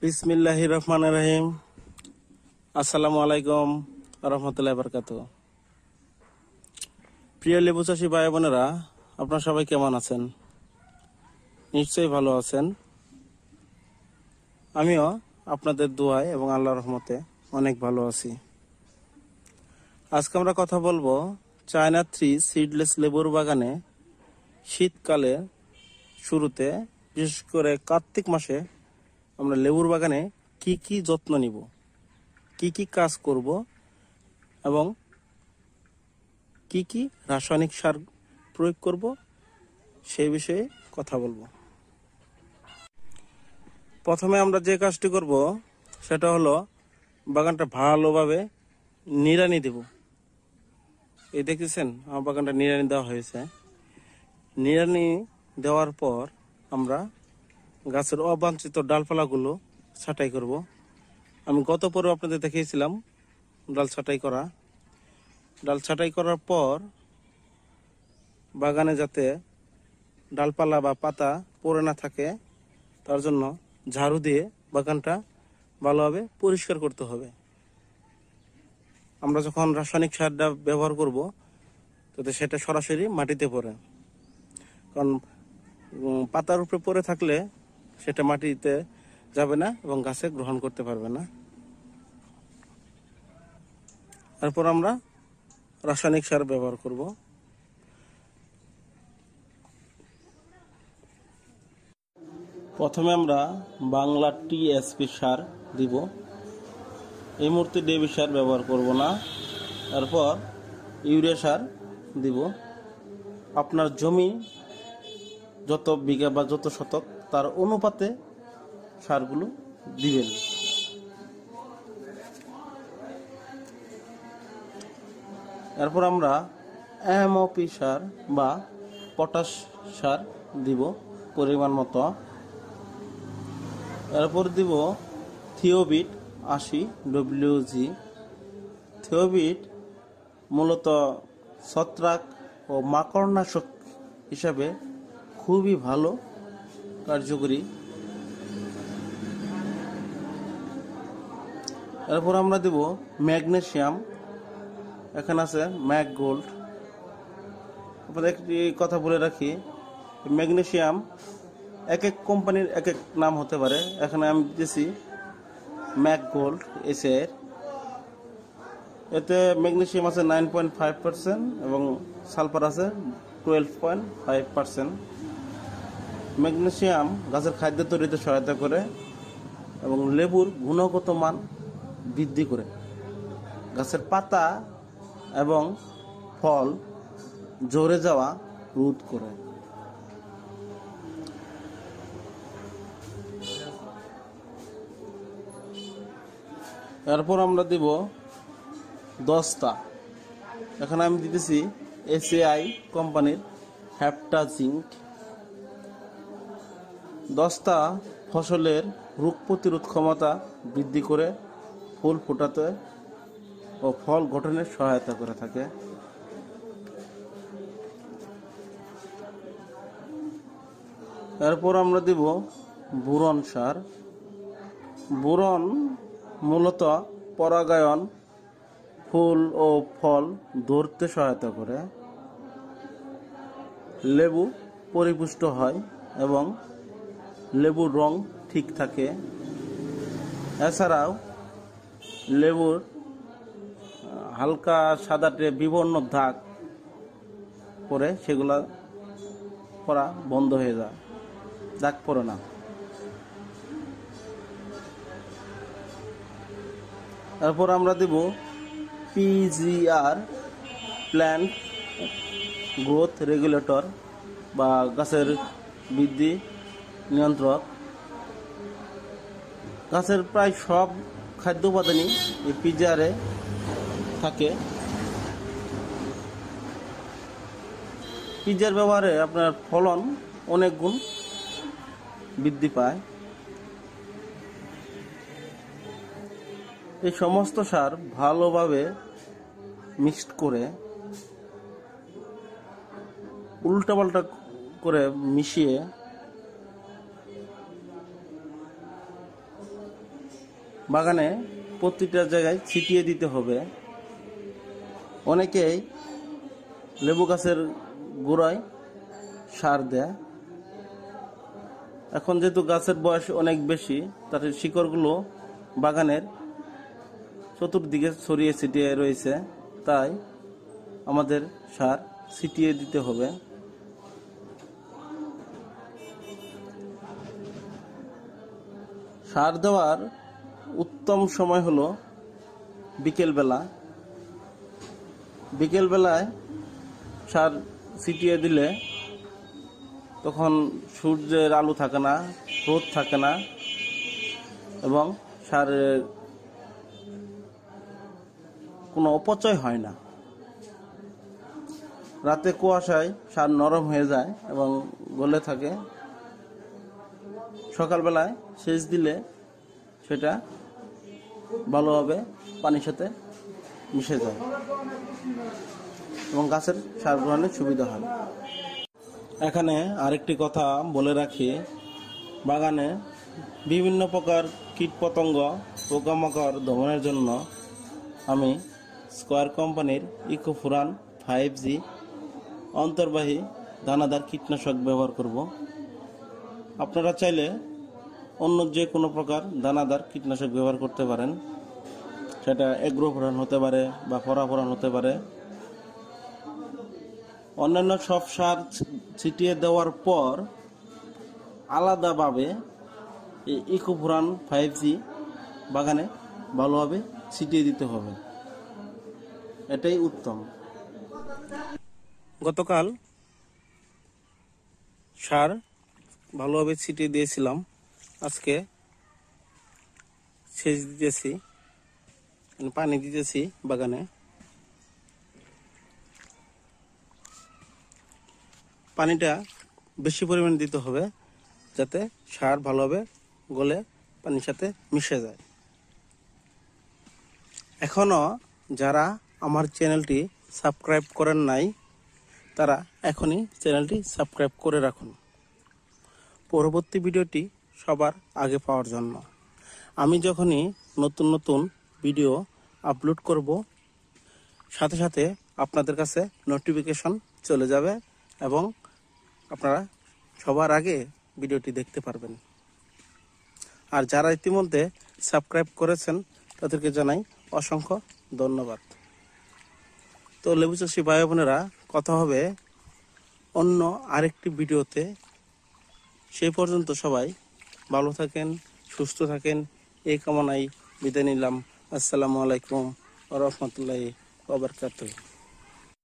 বিসমিল্লাহির রহমানির রহিম। আসসালামু আলাইকুম রহমতুল্লাহি বারাকাতুহু। প্রিয় লেবু চাষী ভাই বোনেরা, আপনারা সবাই কেমন আছেন? নিশ্চয়ই ভালো আছেন। আমিও আপনাদের দোয়ায় এবং আল্লাহর রহমতে অনেক ভালো আছি। আজকে আমরা কথা বলবো চায়না 3 সিডলেস লেবুর বাগানে শীতকালে শুরুতে, বিশেষ করে কার্তিক মাসে আমরা লেবুর বাগানে কি কি যত্ন নিব, কি কি কাজ করব এবং কি কি রাসায়নিক সার প্রয়োগ করব সেই বিষয়ে কথা বলবো। প্রথমে আমরা যে কাজটি করব সেটা হলো বাগানটা ভালোভাবে নিড়ানি দেব। এই দেখতেছেন আমার বাগানটা নিড়ানি দেওয়া হয়েছে। নিড়ানি দেওয়ার পর আমরা গাছের অবাঞ্ছিত ডালপালাগুলো ছাঁটাই করব। আমি গত পর্বে আপনাদের দেখিয়েছিলাম ডাল ছাঁটাই করা। ডাল ছাঁটাই করার পর বাগানে যাতে ডালপালা বা পাতা পড়ে না থাকে তার জন্য ঝাড়ু দিয়ে বাগানটা ভালোভাবে পরিষ্কার করতে হবে। আমরা যখন রাসায়নিক সারটা ব্যবহার করব তাতে সেটা সরাসরি মাটিতে পড়ে, কারণ পাতার উপরে পড়ে থাকলে সেটা মাটিতে যাবে না এবং গাছে গ্রহণ করতে পারবে না। তারপর আমরা রাসায়নিক সার ব্যবহার করব। প্রথমে আমরা বাংলা টিএসপি সার দিব। এই মুহূর্তে ডিএপি সার ব্যবহার করব না। তারপর ইউরিয়া সার দিব। আপনার জমি যত বিঘা বা যত শতক তার অনুপাতে সারগুলো দিবেন। এরপর আমরা এমওপি সার বা পটাশ সার দিব পরিমাণ মতো। এরপর দিব থিওবিট 80 WG। থিওবিট মূলত ছত্রাক ও মাকড়নাশক হিসাবে খুবই ভালো কার্যকরী। এরপর আমরা দেব ম্যাগনেসিয়াম। এখানে আছে ম্যাগ গোল্ড। আপনাদের একটি কথা বলে রাখি, ম্যাগনেসিয়াম এক এক কোম্পানির এক এক নাম হতে পারে। এখানে আমি দিয়েছি ম্যাগ গোল্ড এর। এতে ম্যাগনেসিয়াম আছে 9.5% এবং সালফার আছে 12.5%। ম্যাগনেসিয়াম গাছের খাদ্য তৈরিতে সহায়তা করে এবং লেবুর গুণগত মান বৃদ্ধি করে, গাছের পাতা এবং ফল ঝরে যাওয়া রোধ করে। এরপর আমরা দিব দস্তা। এখানে আমি দিতেছি এসএআই কোম্পানির হ্যাপটা জিঙ্ক। দস্তা ফসলের রোগ প্রতিরোধ ক্ষমতা বৃদ্ধি করে ফুল ফোটাতে ও ফল গঠনে সহায়তা করে থাকে। এরপর আমরা দিব বোরন সার। বোরন মূলত পরাগায়ন, ফুল ও ফল ধরতে সহায়তা করে, লেবু পরিপুষ্ট হয় এবং লেবুর রং ঠিক থাকে। এছাড়াও লেবুর হালকা সাদাটে বিভিন্ন দাগ পরে সেগুলা পড়া বন্ধ হয়ে যায়, দাগ পড়ে না। তারপর আমরা দেব পিজিআর প্ল্যান্ট গ্রোথ রেগুলেটর বা গাছের বৃদ্ধি নিয়ন্ত্রক। গাছের প্রায় সব খাদ্য উপাদানই এই পিজিআরে থাকে। পিজিআর ব্যবহারে আপনার ফলন অনেক গুণ বৃদ্ধি পায়। এই সমস্ত সার ভালোভাবে মিক্সড করে উল্টাপাল্টা করে মিশিয়ে বাগানে প্রতিটা জায়গায় ছিটিয়ে দিতে হবে। অনেকেই লেবু গাছের গোড়ায় সার দেয়। এখন যেহেতু গাছের বয়স অনেক বেশি, তার শিকড়গুলো বাগানের চতুর্দিকে ছড়িয়ে ছিটিয়ে রয়েছে, তাই আমাদের সার ছিটিয়ে দিতে হবে। সার দেওয়ার উত্তম সময় হলো বিকেলবেলা। বিকেলবেলায় সার ছিটিয়ে দিলে তখন সূর্যের আলো থাকে না, রোদ থাকে না এবং সারের কোনো অপচয় হয় না। রাতে কুয়াশায় সার নরম হয়ে যায় এবং গলে থাকে। সকালবেলায় সেচ দিলে সেটা ভালোভাবে পানির সাথে মিশে যায় এবং গাছের সার গ্রহণের সুবিধা হয়। এখানে আরেকটি কথা বলে রাখি, বাগানে বিভিন্ন প্রকার কীটপতঙ্গ পোকামাকড় দমনের জন্য আমি স্কয়ার কোম্পানির ইকোফুরান 5G অন্তর্বাহী দানাদার কীটনাশক ব্যবহার করব। আপনারা চাইলে অন্য যে কোনো প্রকার দানাদার কীটনাশক ব্যবহার করতে পারেন। সেটা এগ্রোফুরান হতে পারে বা ফরাফুরান হতে পারে। অন্যান্য সব সার ছিটিয়ে দেওয়ার পর আলাদাভাবে এই ইকোফুরান 5G বাগানে ভালোভাবে ছিটিয়ে দিতে হবে, এটাই উত্তম। গতকাল সার ভালোভাবে ছিটিয়ে দিয়েছিলাম, আজকে সেচ দিতেছি, পানি দিতেছি বাগানে। পানিটা বেশি পরিমাণে দিতে হবে যাতে সার ভালোভাবে গলে পানির সাথে মিশে যায়। এখনো যারা আমার চ্যানেলটি সাবস্ক্রাইব করেন নাই, তারা এখনই চ্যানেলটি সাবস্ক্রাইব করে রাখুন পরবর্তী ভিডিওটি সবার আগে পাওয়ার জন্য। আমি যখনই নতুন নতুন ভিডিও আপলোড করব, সাথে সাথে আপনাদের কাছে নোটিফিকেশন চলে যাবে এবং আপনারা সবার আগে ভিডিওটি দেখতে পারবেন। আর যারা ইতিমধ্যে সাবস্ক্রাইব করেছেন তাদেরকে জানাই অসংখ্য ধন্যবাদ। তো লেবু চাষী ভাই বোনেরা, কথা হবে অন্য আরেকটি ভিডিওতে। সেই পর্যন্ত সবাই ভালো থাকেন, সুস্থ থাকেন, এই কামনায় বিদায় নিলাম। আসসালামু আলাইকুম ওয়া রাহমাতুল্লাহি ওয়া বারাকাতুহু।